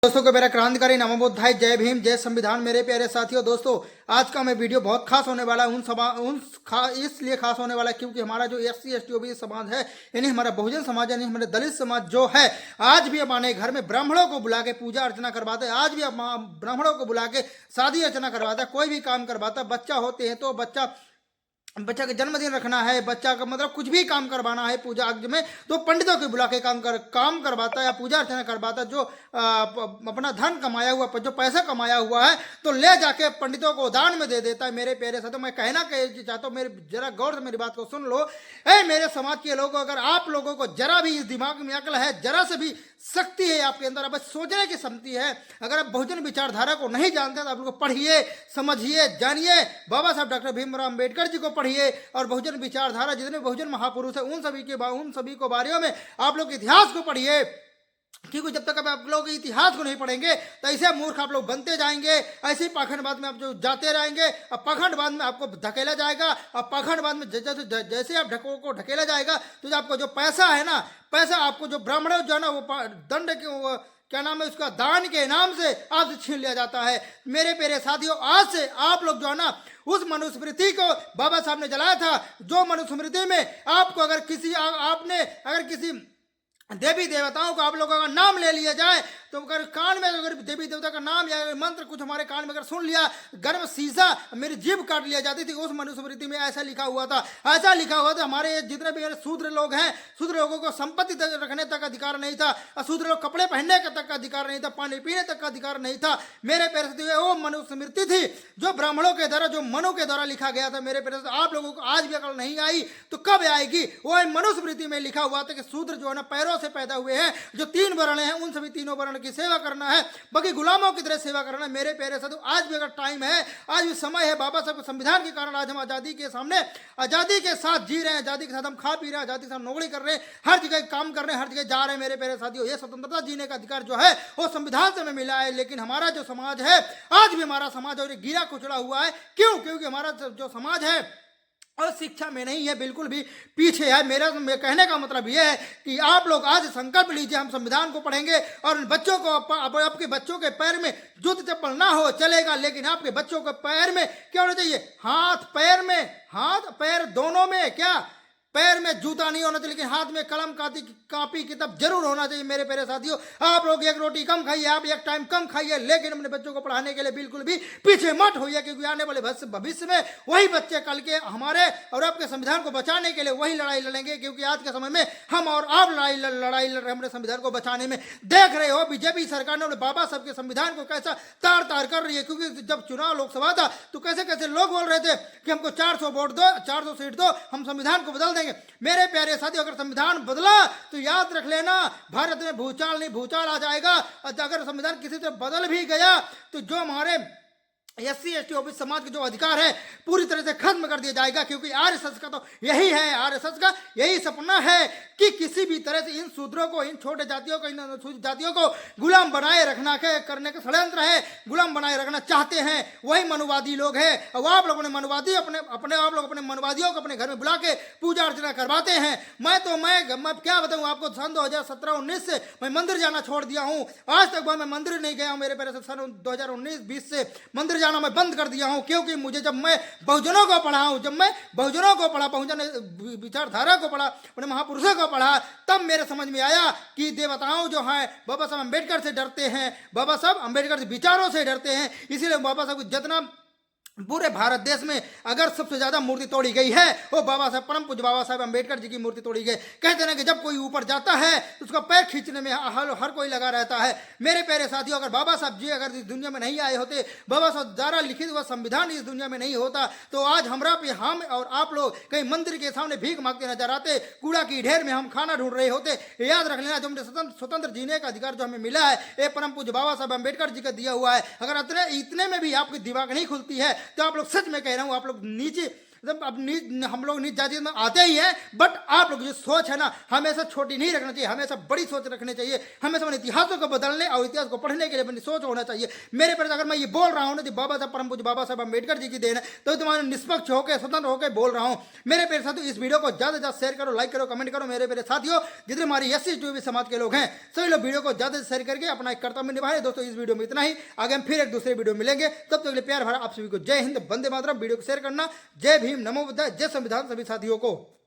दोस्तों को मेरा क्रांतिकारी नमो बुद्धाय, जय भीम, जय संविधान। मेरे प्यारे साथियों, दोस्तों आज का मैं वीडियो बहुत खास होने वाला है। इसलिए खास होने वाला है क्योंकि हमारा जो SC ST OBC समाज है, यानी हमारा बहुजन समाज, यानी हमारे दलित समाज जो है, आज भी अपने घर में ब्राह्मणों को बुला के पूजा अर्चना करवाते हैं। आज भी ब्राह्मणों को बुला के शादी अर्चना करवाता है, कोई भी काम करवाता है। बच्चा होते हैं तो बच्चा का जन्मदिन रखना है, बच्चा का मतलब कुछ भी काम करवाना है पूजा आग में, तो पंडितों को बुला के काम करवाता है या पूजा अर्चना करवाता है। जो अपना धन कमाया हुआ, जो पैसा कमाया हुआ है, तो ले जाके पंडितों को दान में दे देता है। मेरे प्यारे साथियों, मैं कहना चाहता हूँ, मेरे जरा गौर से मेरी बात को सुन लो। मेरे समाज के लोगों, अगर आप लोगों को जरा भी इस दिमाग में अकल है, जरा से भी शक्ति है आपके अंदर, अब सोचने की क्षमता है, अगर आप बहुजन विचारधारा को नहीं जानते तो आप लोग पढ़िए, समझिए, जानिए। बाबा साहब डॉक्टर भीमराव अंबेडकर जी को पढ़िए और बहुजन विचारधारा जितने बहुजन महापुरुष है उन सभी को बारे में आप लोग इतिहास को पढ़िए। क्योंकि जब तक आप लोग इतिहास को नहीं पढ़ेंगे तो ऐसे मूर्ख आप लोग बनते जाएंगे, ऐसे ही पाखंडवाद में आप जो जाते रहेंगे। अब पाखंडवाद में आपको धकेला जाएगा, और पाखंडवाद में जैसे आप को ढकेला जाएगा तो आपको जो पैसा है ना, पैसा आपको जो ब्राह्मणों जो है ना, वो दंड के क्या नाम है उसका, दान के नाम से आपसे छीन लिया जाता है। मेरे प्यारे साथियों, आज से आप लोग जो है ना, उस मनुस्मृति को बाबा साहब ने जलाया था, जो मनुस्मृति में आपको अगर किसी देवी देवताओं का आप लोगों का नाम ले लिया जाए, तो अगर कान में अगर देवी देवता का नाम या मंत्र कुछ हमारे कान में अगर सुन लिया, गर्म शीशा मेरी जीभ काट लिया जाती थी। उस मनुस्मृति में ऐसा लिखा हुआ था, हमारे जितने भी शूद्र लोग हैं, शूद्र लोगों को संपत्ति रखने तक अधिकार नहीं था, शूद्र लोग कपड़े पहनने तक का अधिकार नहीं था, पानी पीने तक का अधिकार नहीं था। मेरे पैर से वो मनुस्मृति थी जो ब्राह्मणों के द्वारा, जो मनु के द्वारा लिखा गया था। मेरे पैर से आप लोगों को आज भी अकल नहीं आई तो कब आएगी? वो मनुस्मृति में लिखा हुआ था कि शूद्र जो है ना, पैरों से पैदा हुए हैं, जो 3 वर्ण हैं, उन सभी तीनों वर्ण की सेवा करना है, बाकी गुलामों की तरह सेवा करना है। मेरे प्यारे साथियों, आज भी अगर टाइम है, आज भी समय है, बाबा साहब के संविधान के कारण आज हम आजादी के सामने, आजादी के साथ जी रहे हैं, आजादी के साथ हम खा पी रहे हैं, आजादी के साथ नौकरी कर रहे हैं, हर जगह काम कर रहे हैं, हर जगह जा रहे हैं। मेरे प्यारे साथियों, ये स्वतंत्रता जीने का अधिकार जो है वो संविधान से हमें मिला है। लेकिन हमारा जो समाज है, आज भी हमारा समाज और गिरा कुचला हुआ है। क्यों? क्योंकि हमारा जो समाज है और शिक्षा में नहीं है, बिल्कुल भी पीछे है। मेरा कहने का मतलब यह है कि आप लोग आज संकल्प लीजिए, हम संविधान को पढ़ेंगे और बच्चों को, आपके बच्चों के पैर में जूते चप्पल ना हो चलेगा, लेकिन आपके बच्चों के पैर में क्या होना चाहिए? हाथ पैर दोनों में, क्या पैर में जूता नहीं होना चाहिए, लेकिन हाथ में कलम कापी किताब जरूर होना चाहिए। मेरे प्यारे साथियों, आप लोग एक रोटी कम खाइए, आप एक टाइम कम खाइए, लेकिन अपने बच्चों को पढ़ाने के लिए बिल्कुल भी पीछे मत होइए, क्योंकि आने वाले भविष्य में वही बच्चे कल के हमारे और आपके संविधान को बचाने के लिए वही लड़ाई लड़ेंगे। क्योंकि आज के समय में हम और आप लड़ाई लड़ रहे हैं अपने संविधान को बचाने में। देख रहे हो बीजेपी सरकार ने बाबा साहब के संविधान को कैसा तार तार कर रही है। क्योंकि जब चुनाव लोकसभा था तो कैसे कैसे लोग बोल रहे थे कि हमको 400 वोट दो, 400 सीट दो, हम संविधान को बदल देंगे। मेरे प्यारे साथियों, अगर संविधान बदला तो याद रख लेना, भारत में भूचाल आ जाएगा। अगर संविधान किसी से बदल भी गया तो जो हमारे SC ST OBC समाज के जो अधिकार है पूरी तरह से खत्म कर दिया जाएगा। क्योंकि RSS का तो यही है, RSS का यही सपना है कि किसी भी तरह से इन शूद्रों को, इन छोटे जातियों को, इन अनुसूचित जातियों को गुलाम बनाए रखना करने का षड्यंत्र है, गुलाम बनाए रखना चाहते हैं। वही मनुवादी लोग हैं। अब आप लोगों ने अपने मनवादियों को अपने घर में बुला के पूजा अर्चना करवाते हैं। मैं क्या बताऊं आपको, सन 2017-19 से मैं मंदिर जाना छोड़ दिया हूं। आज तक मैं मंदिर नहीं गया हूं। मेरे पैर से सन 2019-20 से मंदिर जाना मैं बंद कर दिया हूं। क्योंकि मुझे जब मैं बहुजनों को पढ़ा हूं, बहुजन विचारधारा को पढ़ा, अपने महापुरुषों को पढ़ा, तब मेरे समझ में आया कि देवताओं जो हैं बाबा साहब अम्बेडकर से डरते हैं, बाबा साहब अम्बेडकर के विचारों से डरते हैं। इसीलिए बाबा साहब को जितना पूरे भारत देश में अगर सबसे ज्यादा मूर्ति तोड़ी गई है वो परम पूज्य बाबा साहब अम्बेडकर जी की मूर्ति तोड़ी गई। कहते हैं कि जब कोई ऊपर जाता है तो उसका पैर खींचने में हर कोई लगा रहता है। मेरे प्यारे साथियों, अगर बाबा साहब जी अगर इस दुनिया में नहीं आए होते, बाबा साहब द्वारा लिखित हुआ संविधान इस दुनिया में नहीं होता, तो आज हम और आप लोग कहीं मंदिर के सामने भीख मांगते नजर आते, कूड़ा की ढेर में हम खाना ढूंढ रहे होते। याद रख लेना, जो हमने स्वतंत्र जीने का अधिकार जो हमें मिला है, ये परम पूज्य बाबा साहब अम्बेडकर जी का दिया हुआ है। अगर इतने में भी आपकी दिमाग नहीं खुलती है तो आप लोग, सच में कह रहा हूं, आप लोग नीचे मतलब अब नीच हम लोग नीच जाति में आते ही हैं, बट आप लोग जो सोच है ना हमेशा छोटी नहीं रखना चाहिए, हमेशा बड़ी सोच रखनी चाहिए। हमेशा अपने इतिहासों को बदलने और इतिहास को पढ़ने के लिए अपनी सोच होना चाहिए। मेरे पर अगर मैं ये बोल रहा हूँ ना, बाबा साहब परम पूज्य बाबा साहब अम्बेडकर जी की देन है, तो तुम्हारे निष्पक्ष होकर स्वतंत्र होकर बोल रहा हूँ। मेरे पेरे साथियों इस वीडियो को ज्यादा से ज्यादा शेयर करो, लाइक करो, कमेंट करो। मेरे पेरे साथियों जितने हमारी SC समाज के लोग हैं सभी लोग वीडियो को ज्यादा से शेयर करके अपना एक कर्तव्य निभाएं। दोस्तों इस वीडियो में इतना ही, आगे हम फिर एक दूसरे वीडियो मिलेंगे, तब तक के लिए प्यार भरा आप सभी को जय हिंद, वंदे मातरम। वीडियो को शेयर करना। जय भीम, नमो बुद्धाय, जय संविधान सभी साथियों को।